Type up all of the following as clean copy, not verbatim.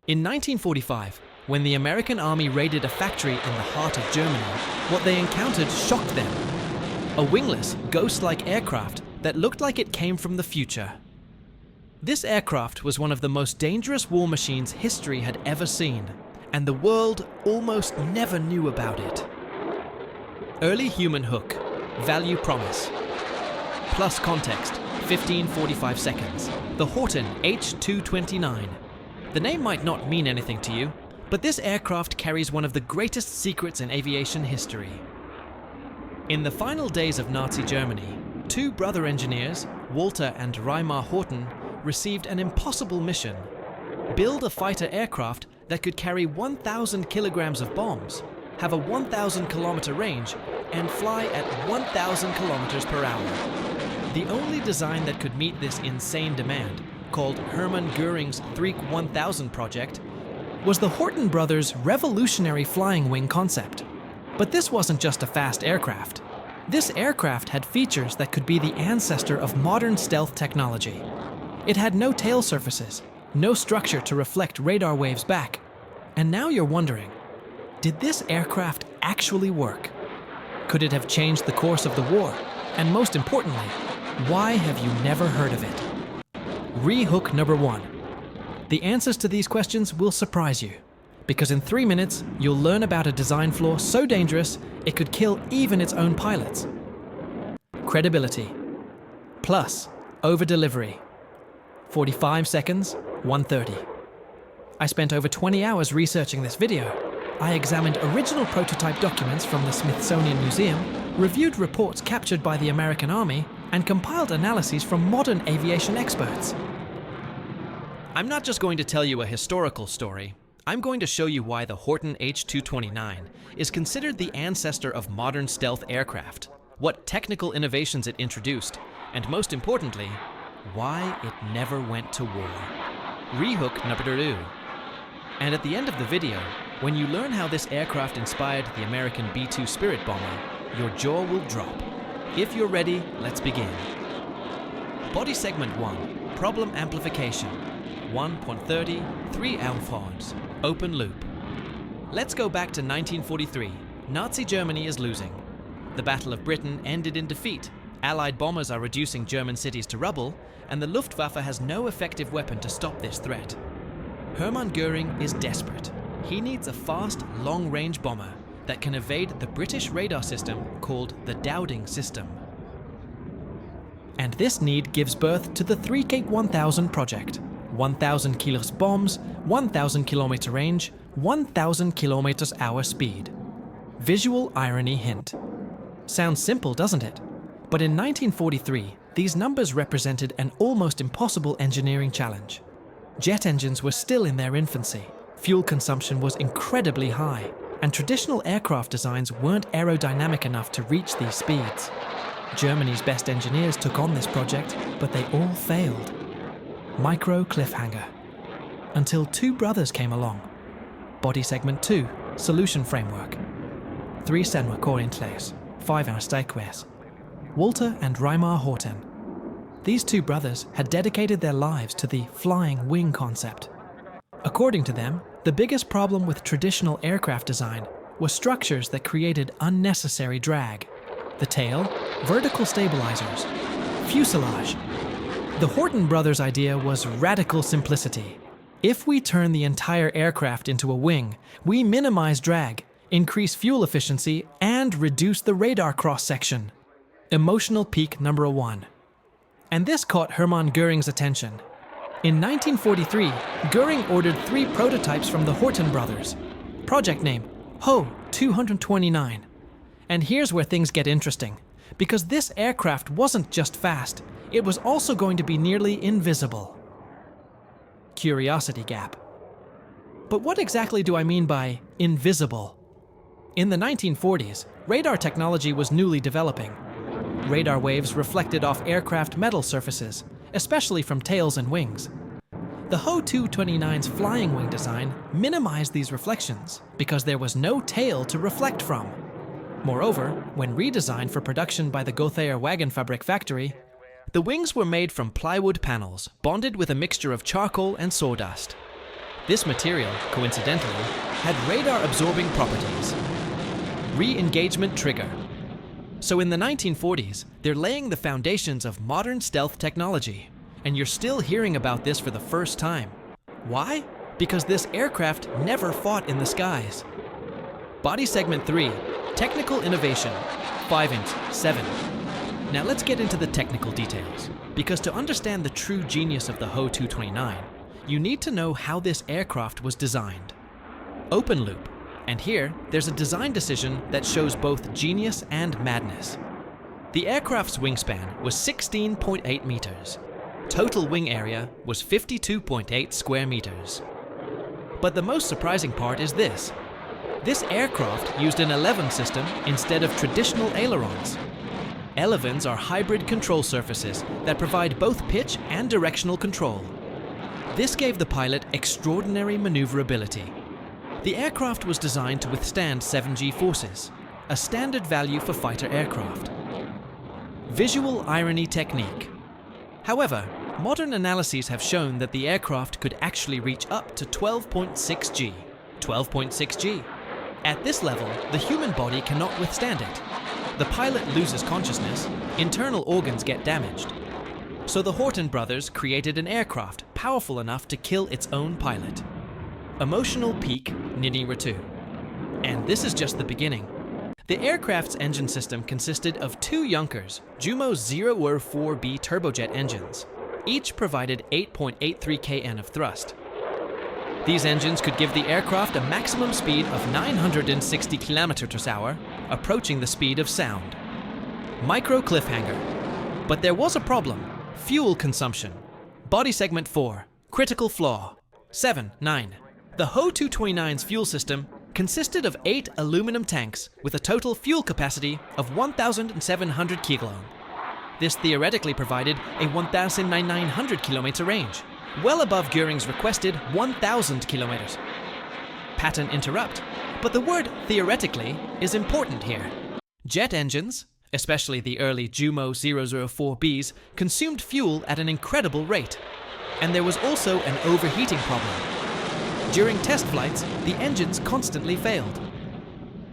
In 1945, when the American Army raided a factory in the heart of Germany, what they encountered shocked them. A wingless, ghost-like aircraft that looked like it came from the future. This aircraft was one of the most dangerous war machines history had ever seen, and the world almost never knew about it. Early human hook, value promise. Plus context, 15:45 seconds. The HORTEN H-229. The name might not mean anything to you, but this aircraft carries one of the greatest secrets in aviation history. In the final days of Nazi Germany, two brother engineers, Walter and Reimar Horten, received an impossible mission: build a fighter aircraft that could carry 1,000 kilograms of bombs, have a 1,000-kilometer range, and fly at 1,000 kilometers per hour. The only design that could meet this insane demand, called Hermann Göring's Thriek 1000 project, was the Horten brothers' revolutionary flying wing concept. But this wasn't just a fast aircraft. This aircraft had features that could be the ancestor of modern stealth technology. It had no tail surfaces, no structure to reflect radar waves back. And now you're wondering, did this aircraft actually work? Could it have changed the course of the war? And most importantly, why have you never heard of it? Rehook number 1. The answers to these questions will surprise you, because in 3 minutes, you'll learn about a design flaw so dangerous it could kill even its own pilots. Credibility. Plus, over-delivery. 45 seconds, 1:30. I spent over 20 hours researching this video. I examined original prototype documents from the Smithsonian Museum, reviewed reports captured by the American Army, and compiled analyses from modern aviation experts. I'm not just going to tell you a historical story. I'm going to show you why the HORTEN H-229 is considered the ancestor of modern stealth aircraft, what technical innovations it introduced, and most importantly, why it never went to war. Rehook number 2. And at the end of the video, when you learn how this aircraft inspired the American B-2 Spirit bomber, your jaw will drop. If you're ready, let's begin. Body segment 1, problem amplification. 1.30, 3 amphones, open loop. Let's go back to 1943. Nazi Germany is losing. The Battle of Britain ended in defeat. Allied bombers are reducing German cities to rubble, and the Luftwaffe has no effective weapon to stop this threat. Hermann Göring is desperate. He needs a fast, long-range bomber that can evade the British radar system called the Dowding system. And this need gives birth to the Thriek 1000 project. 1,000 kilos bombs, 1,000 kilometer range, 1,000 kilometers hour speed. Visual irony hint. Sounds simple, doesn't it? But in 1943, these numbers represented an almost impossible engineering challenge. Jet engines were still in their infancy, fuel consumption was incredibly high, and traditional aircraft designs weren't aerodynamic enough to reach these speeds. Germany's best engineers took on this project, but they all failed. Micro cliffhanger. Until two brothers came along. Body segment 2, solution framework. 3 senwa 5 aanstekwees. Walter and Reimar Horten. These two brothers had dedicated their lives to the flying wing concept. According to them, the biggest problem with traditional aircraft design was structures that created unnecessary drag. The tail, vertical stabilizers, fuselage. The Horten brothers' idea was radical simplicity. If we turn the entire aircraft into a wing, we minimize drag, increase fuel efficiency, and reduce the radar cross-section. Emotional peak number 1. And this caught Hermann Göring's attention. In 1943, Göring ordered 3 prototypes from the Horten brothers. Project name, HO-229. And here's where things get interesting, because this aircraft wasn't just fast, it was also going to be nearly invisible. Curiosity gap. But what exactly do I mean by invisible? In the 1940s, radar technology was newly developing. Radar waves reflected off aircraft metal surfaces, especially from tails and wings. The HO-229's flying wing design minimized these reflections because there was no tail to reflect from. Moreover, when redesigned for production by the Gothaer Wagenfabrik factory, the wings were made from plywood panels, bonded with a mixture of charcoal and sawdust. This material, coincidentally, had radar-absorbing properties. Re-engagement trigger. So in the 1940s, they're laying the foundations of modern stealth technology, and you're still hearing about this for the first time. Why? Because this aircraft never fought in the skies. Body segment 3, technical innovation, 5-inch, 7. Now let's get into the technical details, because to understand the true genius of the HO-229, you need to know how this aircraft was designed. Open loop, and here there's a design decision that shows both genius and madness. The aircraft's wingspan was 16.8 meters. Total wing area was 52.8 square meters. But the most surprising part is this. This aircraft used an elevon system instead of traditional ailerons. Elevons are hybrid control surfaces that provide both pitch and directional control. This gave the pilot extraordinary maneuverability. The aircraft was designed to withstand 7G forces, a standard value for fighter aircraft. Visual irony technique. However, modern analyses have shown that the aircraft could actually reach up to 12.6G. 12.6G. At this level, the human body cannot withstand it. The pilot loses consciousness, internal organs get damaged. So the Horten brothers created an aircraft powerful enough to kill its own pilot. Emotional peak, Nini 2. And this is just the beginning. The aircraft's engine system consisted of two Junkers Jumo 004B turbojet engines. Each provided 8.83 kN of thrust. These engines could give the aircraft a maximum speed of 960 km/h, approaching the speed of sound. Micro cliffhanger. But there was a problem. Fuel consumption. Body segment 4. Critical flaw. 7, 9. The HO-229's fuel system consisted of 8 aluminum tanks with a total fuel capacity of 1,700 kg. This theoretically provided a 1,900 km range, well above Göring's requested 1,000 km. Patent interrupt, but the word theoretically is important here. Jet engines, especially the early Jumo 004Bs, consumed fuel at an incredible rate, and there was also an overheating problem. During test flights, the engines constantly failed.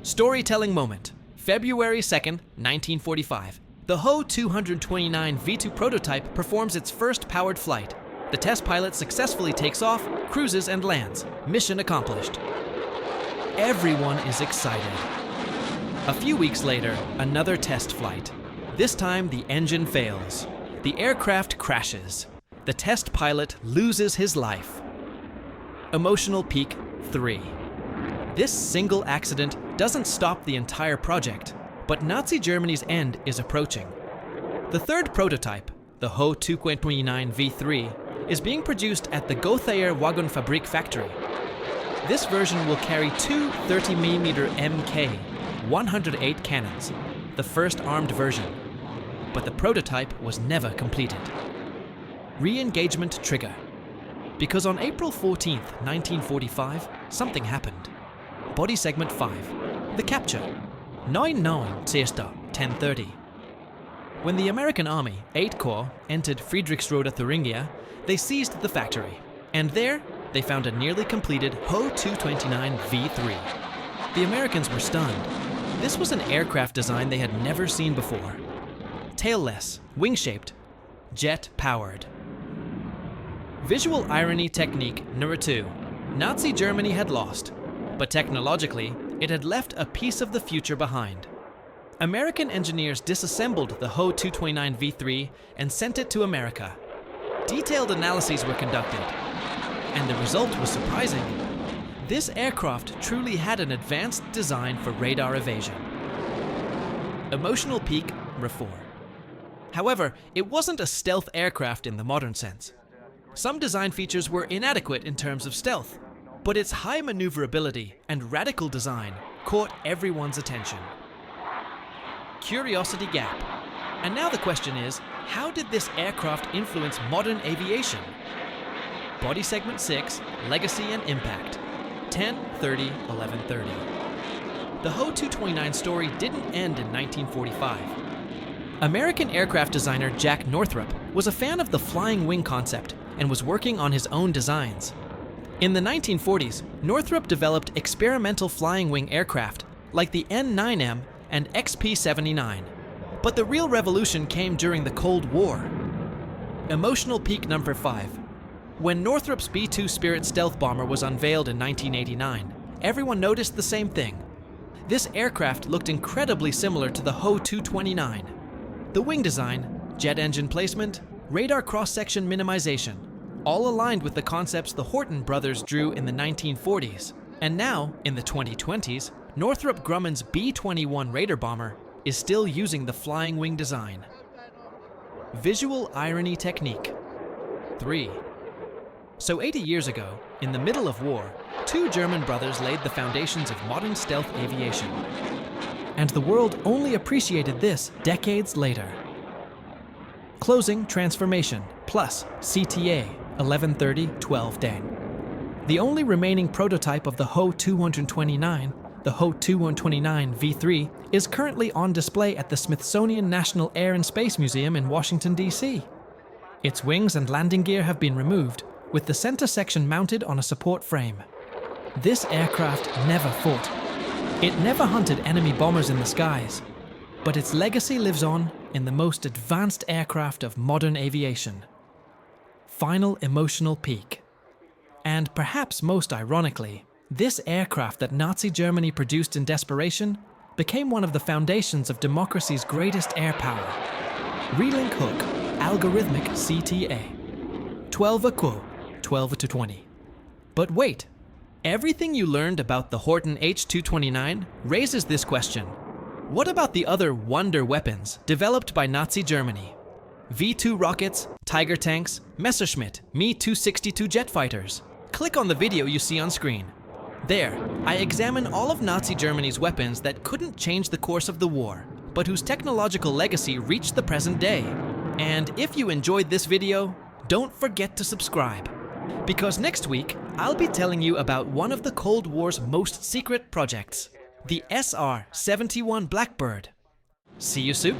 Storytelling moment, February 2nd, 1945. The HO-229 V2 prototype performs its first powered flight. The test pilot successfully takes off, cruises, and lands. Mission accomplished. Everyone is excited. A few weeks later, another test flight. This time, the engine fails. The aircraft crashes. The test pilot loses his life. Emotional peak 3. This single accident doesn't stop the entire project, but Nazi Germany's end is approaching. The third prototype, the HO-229 V3, is being produced at the Gothaer Wagenfabrik factory. This version will carry two 30mm Mk 108 cannons, the first armed version, but the prototype was never completed. Re-engagement trigger. Because on April 14th, 1945, something happened. Body segment 5, the capture. 9/9 Siesta, 10:30. When the American Army, 8 Corps, entered Friedrichsroda, Thuringia, they seized the factory, and there they found a nearly completed HO-229 V3. The Americans were stunned. This was an aircraft design they had never seen before. Tailless, wing-shaped, jet-powered. Visual irony technique number 2. Nazi Germany had lost, but technologically, it had left a piece of the future behind. American engineers disassembled the HO-229 V3 and sent it to America. Detailed analyses were conducted, and the result was surprising. This aircraft truly had an advanced design for radar evasion. Emotional peak, RE4. However, it wasn't a stealth aircraft in the modern sense. Some design features were inadequate in terms of stealth, but its high maneuverability and radical design caught everyone's attention. Curiosity gap. And now the question is, how did this aircraft influence modern aviation? Body segment 6, legacy and impact. 10/30/11/30. The HO-229 story didn't end in 1945. American aircraft designer Jack Northrop was a fan of the flying wing concept and was working on his own designs. In the 1940s, Northrop developed experimental flying wing aircraft like the N-9M and XP-79. But the real revolution came during the Cold War. Emotional peak number 5. When Northrop's B-2 Spirit stealth bomber was unveiled in 1989, everyone noticed the same thing. This aircraft looked incredibly similar to the HO-229. The wing design, jet engine placement, radar cross-section minimization, all aligned with the concepts the Horten brothers drew in the 1940s. And now, in the 2020s, Northrop Grumman's B-21 Raider bomber is still using the flying wing design. Visual irony technique. 3. So 80 years ago, in the middle of war, 2 German brothers laid the foundations of modern stealth aviation. And the world only appreciated this decades later. Closing transformation plus CTA 1130-12 Dang. The only remaining prototype of the HO-229, the HO-229 V3, is currently on display at the Smithsonian National Air and Space Museum in Washington, D.C. Its wings and landing gear have been removed, with the center section mounted on a support frame. This aircraft never fought. It never hunted enemy bombers in the skies, but its legacy lives on in the most advanced aircraft of modern aviation. Final emotional peak. And perhaps most ironically, this aircraft that Nazi Germany produced in desperation became one of the foundations of democracy's greatest air power. Relink hook, algorithmic CTA. 12 a quo, 12 to 20. But wait, everything you learned about the HORTEN H-229 raises this question. What about the other wonder weapons developed by Nazi Germany? V-2 rockets, Tiger tanks, Messerschmitt Me-262 jet fighters. Click on the video you see on screen. There, I examine all of Nazi Germany's weapons that couldn't change the course of the war, but whose technological legacy reached the present day. And if you enjoyed this video, don't forget to subscribe. Because next week, I'll be telling you about one of the Cold War's most secret projects, the SR-71 Blackbird. See you soon.